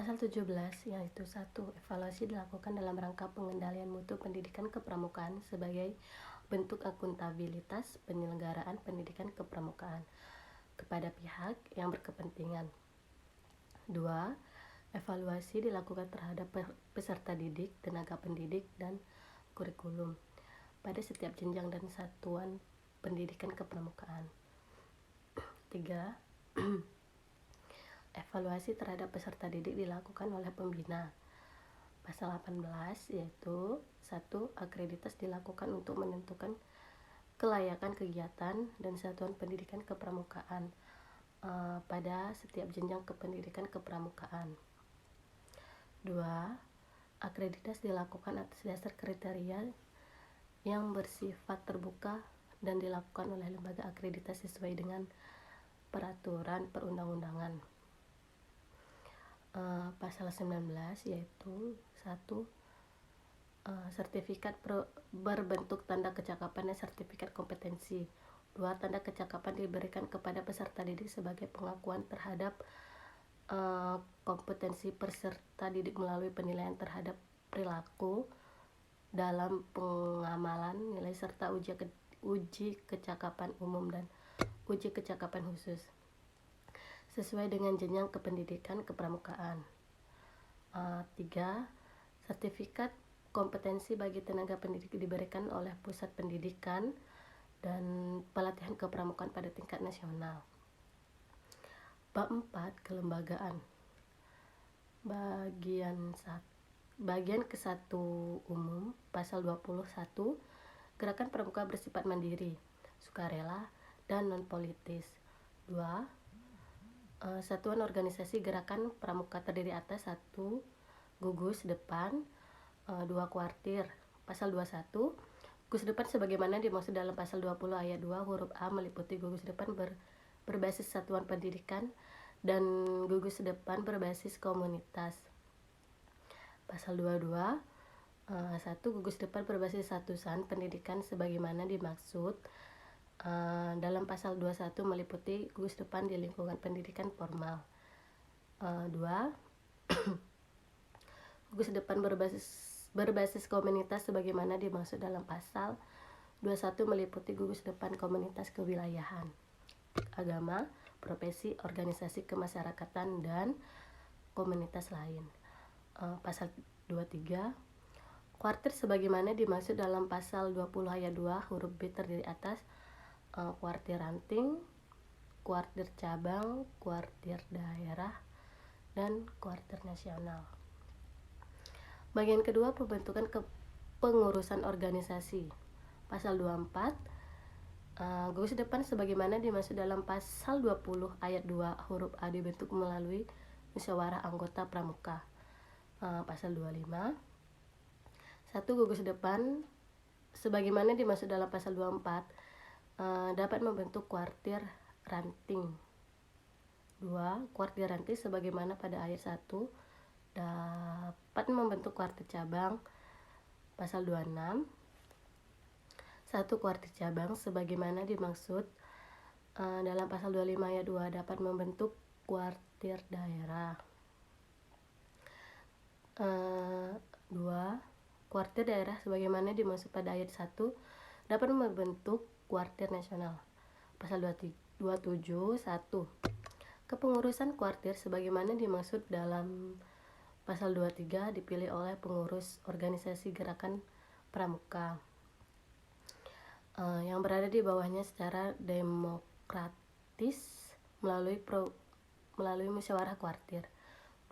Pasal 17 yaitu 1. Evaluasi dilakukan dalam rangka pengendalian mutu pendidikan kepramukaan sebagai bentuk akuntabilitas penyelenggaraan pendidikan kepramukaan kepada pihak yang berkepentingan. 2. Evaluasi dilakukan terhadap peserta didik, tenaga pendidik, dan kurikulum pada setiap jenjang dan satuan pendidikan kepramukaan. 3. Evaluasi terhadap peserta didik dilakukan oleh pembina. Pasal 18 yaitu 1. Akreditas dilakukan untuk menentukan kelayakan kegiatan dan satuan pendidikan kepramukaan pada setiap jenjang kependidikan kepramukaan. 2. Akreditas dilakukan atas dasar kriteria yang bersifat terbuka dan dilakukan oleh lembaga akreditas sesuai dengan peraturan perundang-undangan. Pasal 19 yaitu 1. Sertifikat berbentuk tanda kecakapan dan sertifikat kompetensi. 2. Tanda kecakapan diberikan kepada peserta didik sebagai pengakuan terhadap kompetensi peserta didik melalui penilaian terhadap perilaku dalam pengamalan nilai serta uji kecakapan umum dan uji kecakapan khusus sesuai dengan jenjang kependidikan kepramukaan. 3. Sertifikat kompetensi bagi tenaga pendidik diberikan oleh pusat pendidikan dan pelatihan kepramukaan pada tingkat nasional. Bab 4. Kelembagaan. Bagian ke-1 umum, pasal 21, gerakan pramuka bersifat mandiri, sukarela, dan non-politis. 2. Satuan organisasi gerakan pramuka terdiri atas 1. Gugus depan, 2. Kuartir. Pasal 21, gugus depan sebagaimana dimaksud dalam pasal 20 ayat 2 huruf A meliputi gugus depan berbasis satuan pendidikan dan gugus depan berbasis komunitas. Pasal 22, 1. Gugus depan berbasis satuan pendidikan sebagaimana dimaksud dalam pasal 21 meliputi gugus depan di lingkungan pendidikan formal. 2. Gugus depan berbasis komunitas sebagaimana dimaksud dalam pasal 21 meliputi gugus depan komunitas kewilayahan, agama, profesi, organisasi kemasyarakatan, dan komunitas lain. Pasal 23, kuartir sebagaimana dimaksud dalam pasal 20 ayat 2 huruf B terdiri atas kuartir ranting, kuartir cabang, kuartir daerah, dan kuartir nasional. Bagian kedua, pembentukan kepengurusan organisasi. Pasal 24, gugus depan sebagaimana dimaksud dalam pasal 20 ayat 2 huruf A dibentuk melalui musyawarah anggota pramuka. Pasal 25, 1. Gugus depan sebagaimana dimaksud dalam pasal 24 dapat membentuk kuartir ranting. 2. Kuartir ranting sebagaimana pada ayat 1 dapat membentuk kuartir cabang. Pasal 26, 1. Kuartir cabang sebagaimana dimaksud dalam pasal 25 ayat 2 dapat membentuk kuartir daerah. 2. Kuartir daerah sebagaimana dimaksud pada ayat 1 dapat membentuk kuartir nasional. Pasal 27, 1. Kepengurusan kuartir sebagaimana dimaksud dalam pasal 23 dipilih oleh pengurus organisasi gerakan pramuka yang berada di bawahnya secara demokratis melalui musyawarah kuartir.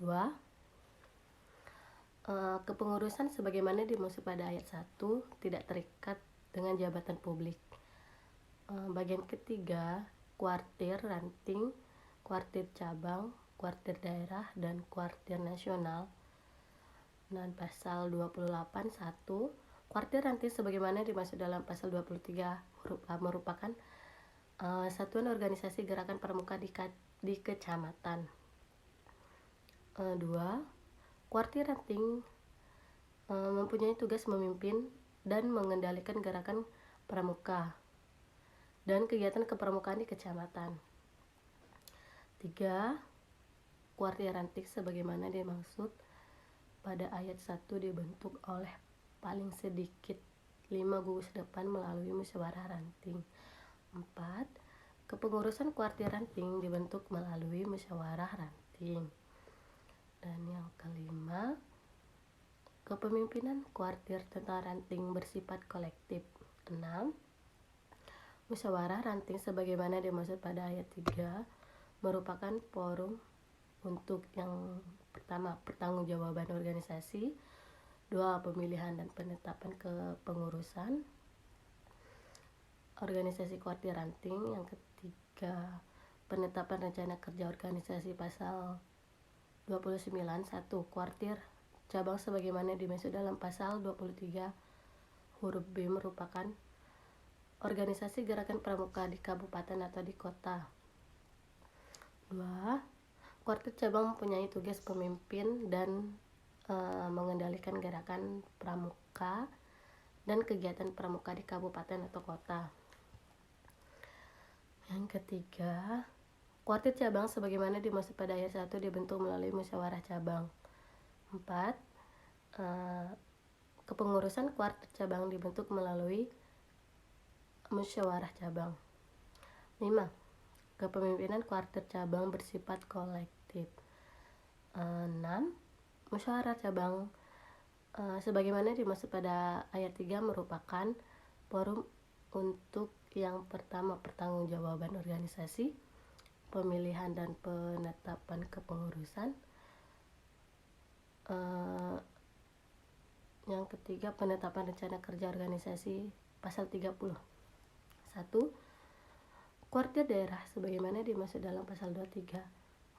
2. Kepengurusan sebagaimana dimaksud pada ayat 1 tidak terikat dengan jabatan publik. Bagian ketiga, kuartir ranting, kuartir cabang, kuartir daerah, dan kuartir nasional. Dan pasal 28, 1. Kuartir ranting sebagaimana dimaksud dalam pasal 23 huruf A merupakan satuan organisasi gerakan pramuka di kecamatan. 2. Kuartir ranting mempunyai tugas memimpin dan mengendalikan gerakan pramuka dan kegiatan kepramukaan di kecamatan. 3. kuartir ranting sebagaimana dimaksud pada ayat 1 dibentuk oleh paling sedikit 5 gugus depan melalui musyawarah ranting. 4. Kepengurusan kuartir ranting dibentuk melalui musyawarah ranting. Dan yang kelima, kepemimpinan kuartir tentang ranting bersifat kolektif. 6. Musyawarah ranting sebagaimana dimaksud pada ayat 3 merupakan forum untuk yang pertama, pertanggungjawaban organisasi. 2. Pemilihan dan penetapan kepengurusan organisasi kuartir ranting. Yang ketiga, penetapan rencana kerja organisasi pasal 29. 1. Kuartir cabang sebagaimana dimaksud dalam pasal 23 huruf B merupakan organisasi gerakan pramuka di kabupaten atau di kota. 2. Kuartir cabang mempunyai tugas pemimpin dan mengendalikan gerakan pramuka dan kegiatan pramuka di kabupaten atau kota. Yang ketiga, kuartir cabang sebagaimana dimaksud pada ayat 1 dibentuk melalui musyawarah cabang. 4. Kepengurusan kuartir cabang dibentuk melalui musyawarah cabang. 5. Kepemimpinan kuartir cabang bersifat kolektif. 6. Musyawarah cabang sebagaimana dimaksud pada ayat 3 merupakan forum untuk yang pertama, pertanggungjawaban organisasi, pemilihan dan penetapan kepengurusan. Yang ketiga, penetapan rencana kerja organisasi pasal 30. 1. Kuartir daerah sebagaimana dimaksud dalam pasal 23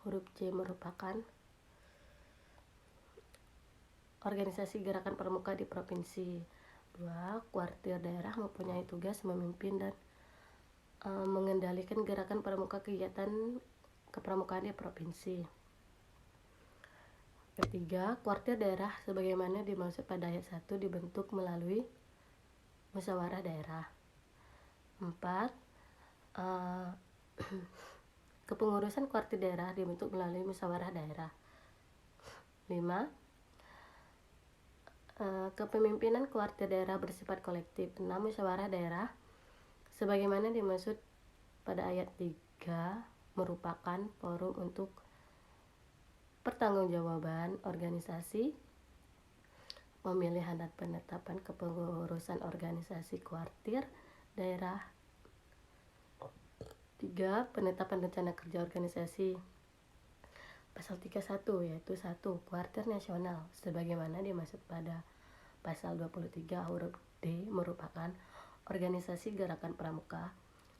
huruf C merupakan organisasi gerakan pramuka di provinsi. 2. Kuartir daerah mempunyai tugas memimpin dan mengendalikan gerakan pramuka kegiatan kepramukaan di provinsi. Ketiga, kuartir daerah sebagaimana dimaksud pada ayat 1 dibentuk melalui musyawarah daerah. 4. Kepengurusan kuartir daerah dibentuk melalui musyawarah daerah. 5. Kepemimpinan kuartir daerah bersifat kolektif. 6. Musyawarah daerah sebagaimana dimaksud pada ayat 3 merupakan forum untuk pertanggungjawaban organisasi, pemilihan dan penetapan kepengurusan organisasi kuartir daerah. 3. Penetapan rencana kerja organisasi pasal 31 yaitu 1. Kuartir nasional sebagaimana dimaksud pada pasal 23 huruf D merupakan organisasi gerakan pramuka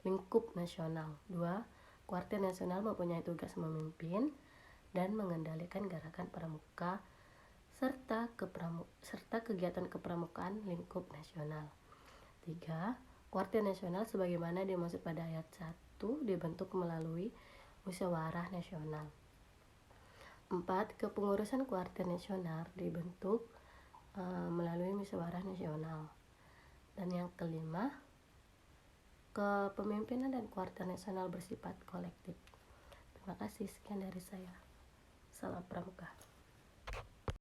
lingkup nasional. 2. Kuartir nasional mempunyai tugas memimpin dan mengendalikan gerakan pramuka serta kegiatan kepramukaan lingkup nasional. 3. Kuartir nasional sebagaimana dimaksud pada ayat 1 dibentuk melalui musyawarah nasional. 4. Kepengurusan kuartir nasional dibentuk melalui musyawarah nasional. Dan yang kelima, kepemimpinan dan kuartir nasional bersifat kolektif. Terima kasih, sekian dari saya. Salam pramuka.